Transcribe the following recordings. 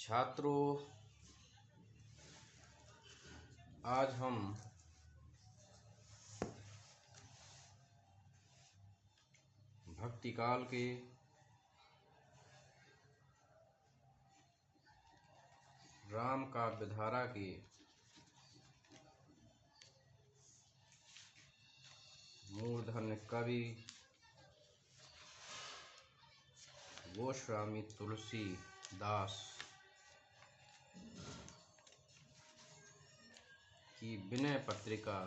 छात्रों, आज हम भक्ति काल के राम काव्य धारा के मूर्धन्य कवि गोस्वामी तुलसीदास की विनय पत्रिका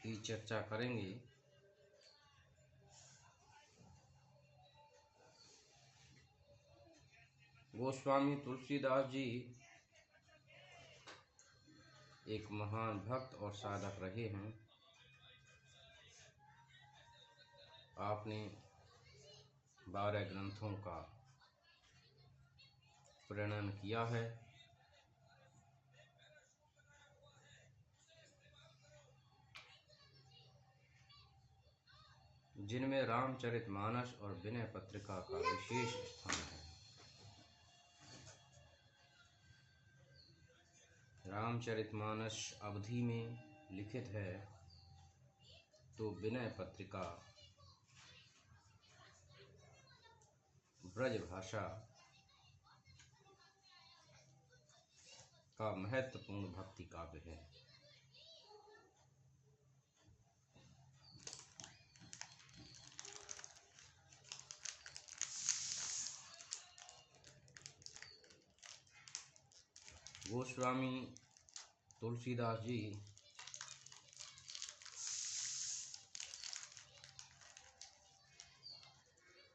की चर्चा करेंगे। गोस्वामी तुलसीदास जी एक महान भक्त और साधक रहे हैं। आपने 12 ग्रंथों का प्रणयन किया है। जिनमें रामचरितमानस और विनय पत्रिका का विशेष स्थान है। रामचरितमानस अवधी में लिखित है तो विनय पत्रिका ब्रज भाषा का महत्वपूर्ण भक्ति काव्य है। गोस्वामी तुलसीदास जी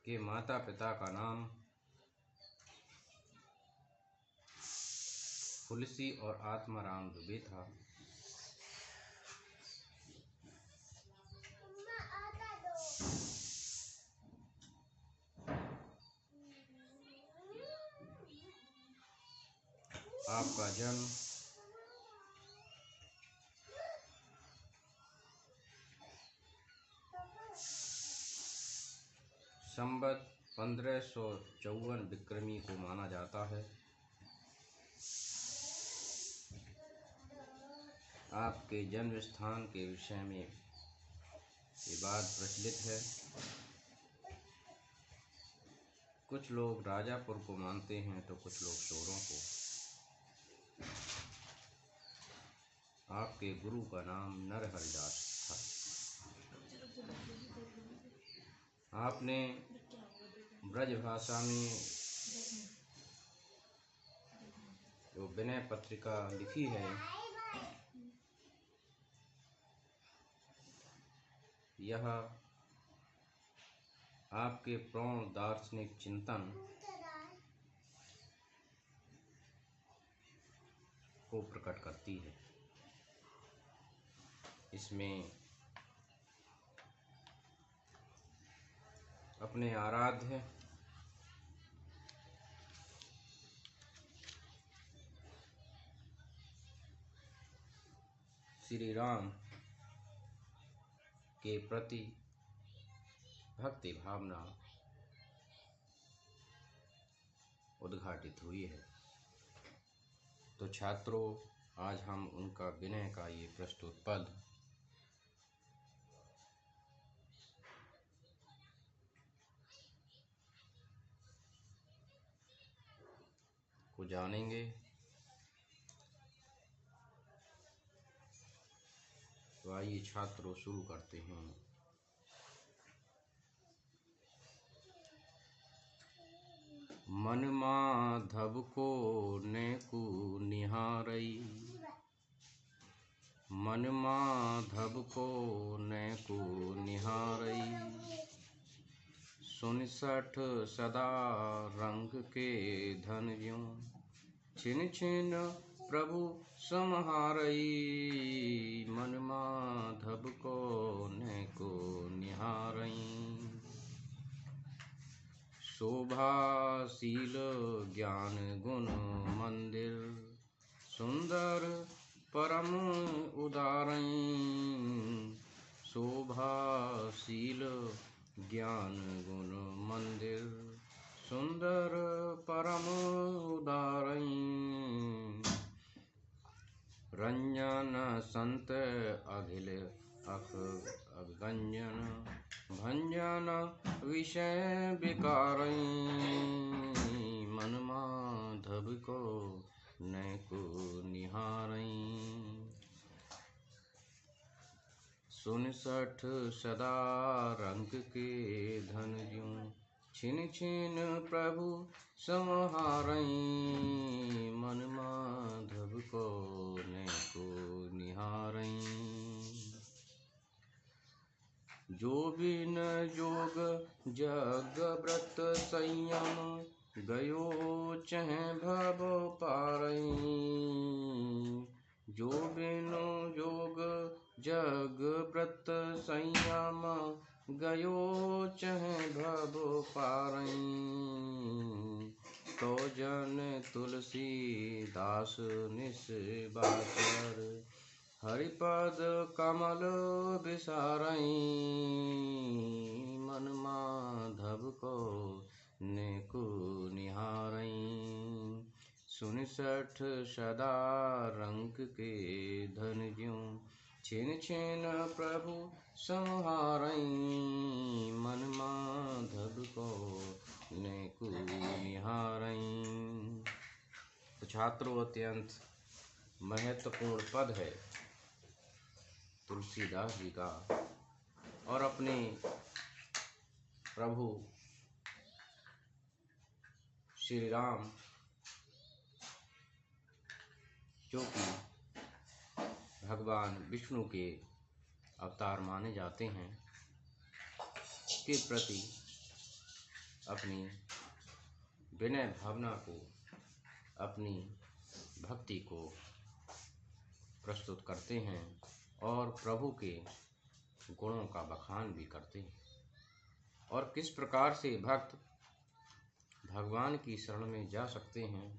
के माता पिता का नाम तुलसी और आत्माराम दुबे था। आपका जन्म संवत 1554 विक्रमी को माना जाता है। आपके जन्म स्थान के विषय में विवाद प्रचलित है। कुछ लोग राजापुर को मानते हैं तो कुछ लोग सोरों को। आपके गुरु का नाम नरहरिदास था। आपने ब्रज भाषा में जो विनय पत्रिका लिखी है, यह आपके प्रौढ़ दार्शनिक चिंतन को प्रकट करती है। इसमें अपने आराध्य श्री राम के प्रति भक्ति भावना उद्घाटित हुई है। तो छात्रों, आज हम उनका विनय का ये प्रस्तुत पद को जानेंगे। तो आइए छात्रों, शुरू करते हैं। मन माधव को नेकु निहारई, मन माधव को नेकु निहारई, सुनिसठ सदा रंग के धन ज्यों, छिन छिन प्रभु समहारई, मन माधव को नेको निहारई, शोभाशील ज्ञान गुण मंदिर, सुंदर परम उदारई, शोभाशील शील ज्ञान गुण मंदिर सुंदर परम उदारई रंजन संत अखिल अगंजन भंजन विषय विकारई मन माधव को नैको निहारई 69 सदा रंग के धन ज्यों छिन छिन प्रभु संहारई मन माधव को नैको निहारई जो बिन जोग जग व्रत संयम गयो चह भव पारई जो बिनु जोग जग व्रत संयम गयो चह भव पारई तो जन तुलसी दास निस्बाचर हरिपद कमल बिसारई मन माधव को नेको निहारई 69 सदा रंग के धन ज्यों छिन छिन प्रभु संहारई मन माधव को नेको निहारई। तो छात्रों अत्यंत महत्वपूर्ण पद है तुलसीदास जी का और अपने प्रभु श्री राम जो कि भगवान विष्णु के अवतार माने जाते हैं के प्रति अपनी विनय भावना को अपनी भक्ति को प्रस्तुत करते हैं और प्रभु के गुणों का बखान भी करते हैं और किस प्रकार से भक्त भगवान की शरण में जा सकते हैं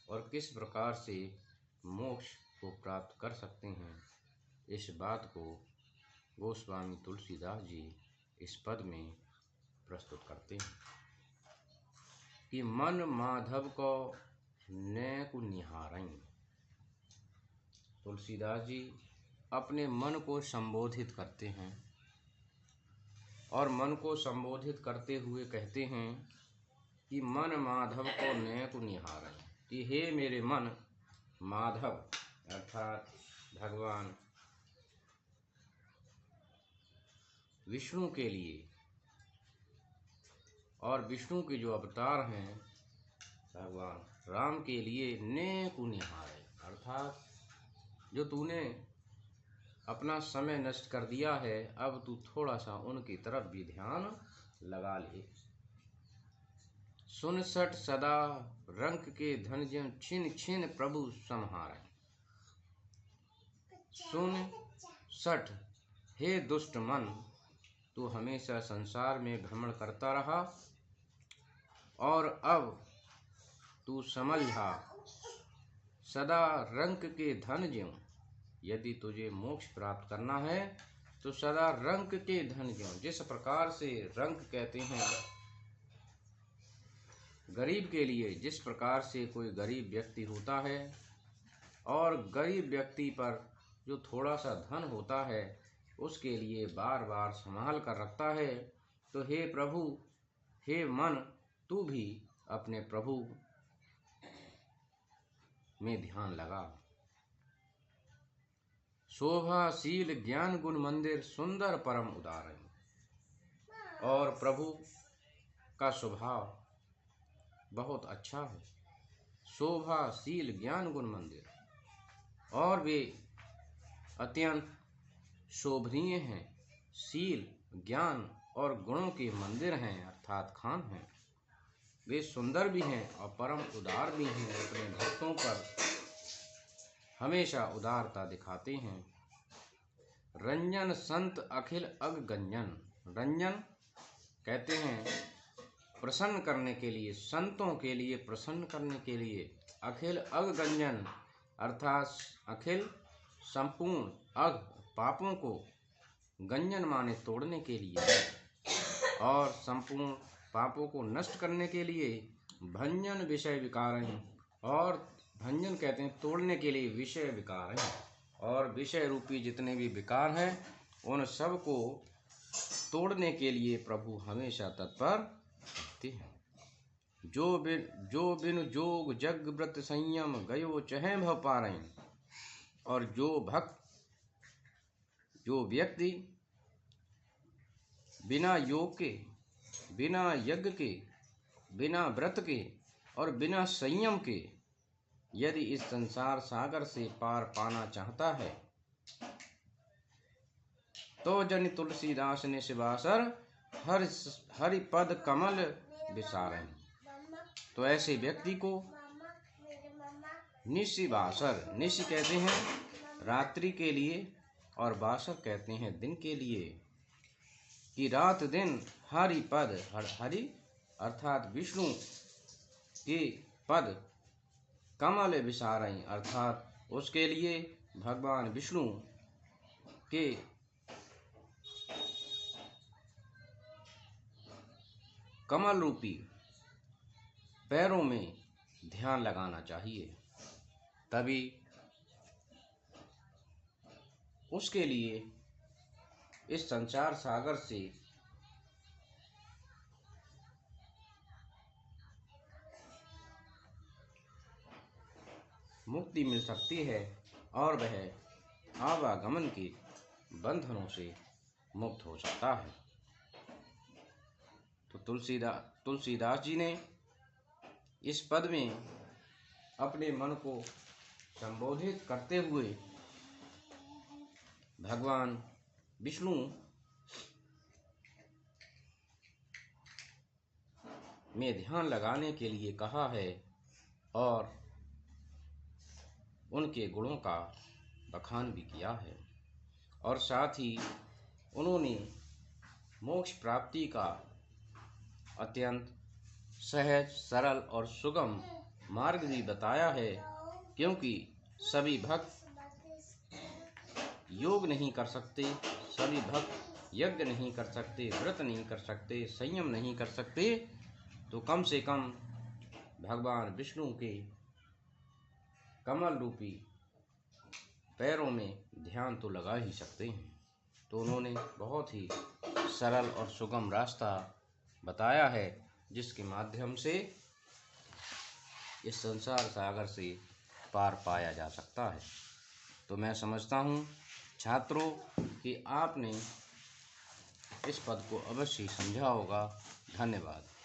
और किस प्रकार से मोक्ष को प्राप्त कर सकते हैं, इस बात को गोस्वामी तुलसीदास जी इस पद में प्रस्तुत करते हैं कि मन माधव को नैको निहारई। तुलसीदास जी अपने मन को संबोधित करते हैं और मन को संबोधित करते हुए कहते हैं कि मन माधव को नैको निहारई, कि हे मेरे मन माधव अर्थात भगवान विष्णु के लिए और विष्णु के जो अवतार हैं भगवान राम के लिए नेको निहारई, अर्थात जो तूने अपना समय नष्ट कर दिया है अब तू थोड़ा सा उनकी तरफ भी ध्यान लगा ले। 69 सदा रंग के धन ज्यों छिन छिन प्रभु संहारई। 69 हे दुष्ट मन तू हमेशा संसार में भ्रमण करता रहा और अब तू समझ जा सदा रंग के धन ज्यों, यदि तुझे मोक्ष प्राप्त करना है तो सदा रंग के धन ज्यों, जिस प्रकार से रंग कहते हैं गरीब के लिए, जिस प्रकार से कोई गरीब व्यक्ति होता है और गरीब व्यक्ति पर जो थोड़ा सा धन होता है उसके लिए बार बार संभाल कर रखता है, तो हे प्रभु हे मन तू भी अपने प्रभु में ध्यान लगा। शोभाशील ज्ञान गुण मंदिर सुंदर परम उदारई, और प्रभु का स्वभाव बहुत अच्छा है। शोभाशील ज्ञान गुण मंदिर, और वे अत्यंत शोभनीय हैं, शील ज्ञान और गुणों के मंदिर हैं अर्थात खान हैं। वे सुंदर भी हैं और परम उदार भी हैं, अपने भक्तों पर हमेशा उदारता दिखाते हैं। रंजन संत अखिल अग गंजन, रंजन कहते हैं प्रसन्न करने के लिए, संतों के लिए प्रसन्न करने के लिए। अखिल अग गंजन अर्थात अखिल संपूर्ण अग पापों को गंजन माने तोड़ने के लिए और संपूर्ण पापों को नष्ट करने के लिए भंजन विषय विकार हैं। और भंजन कहते हैं तोड़ने के लिए विषय विकार हैं, और विषय रूपी जितने भी विकार हैं उन सब को तोड़ने के लिए प्रभु हमेशा तत्पर रहते हैं। जो बिन जोग जग व्रत संयम गयो चहे भव पारैं। और जो व्यक्ति बिना योग के, बिना यज्ञ के, बिना व्रत के और बिना संयम के यदि इस संसार सागर से पार पाना चाहता है तो जन तुलसीदास ने शिवासर हरि पद कमल विसारैं। तो ऐसे व्यक्ति को निशिवासर, निशि कहते हैं रात्रि के लिए और वासर कहते हैं दिन के लिए, कि रात दिन हरि पद, हरि अर्थात विष्णु के पद, कमल विसारैं अर्थात उसके लिए भगवान विष्णु के कमल रूपी पैरों में ध्यान लगाना चाहिए, तभी उसके लिए इस संसार सागर से मुक्ति मिल सकती है और वह आवागमन के बंधनों से मुक्त हो सकता है। तो तुलसीदास जी ने इस पद में अपने मन को संबोधित करते हुए भगवान विष्णु में ध्यान लगाने के लिए कहा है और उनके गुणों का बखान भी किया है, और साथ ही उन्होंने मोक्ष प्राप्ति का अत्यंत सहज, सरल और सुगम मार्ग भी बताया है, क्योंकि सभी भक्त योग नहीं कर सकते, सभी भक्त यज्ञ नहीं कर सकते, व्रत नहीं कर सकते, संयम नहीं कर सकते, तो कम से कम भगवान विष्णु के कमल रूपी पैरों में ध्यान तो लगा ही सकते हैं। तो उन्होंने बहुत ही सरल और सुगम रास्ता बताया है जिसके माध्यम से इस संसार सागर से पार पाया जा सकता है। तो मैं समझता हूँ छात्रों कि आपने इस पद को अवश्य समझा होगा। धन्यवाद।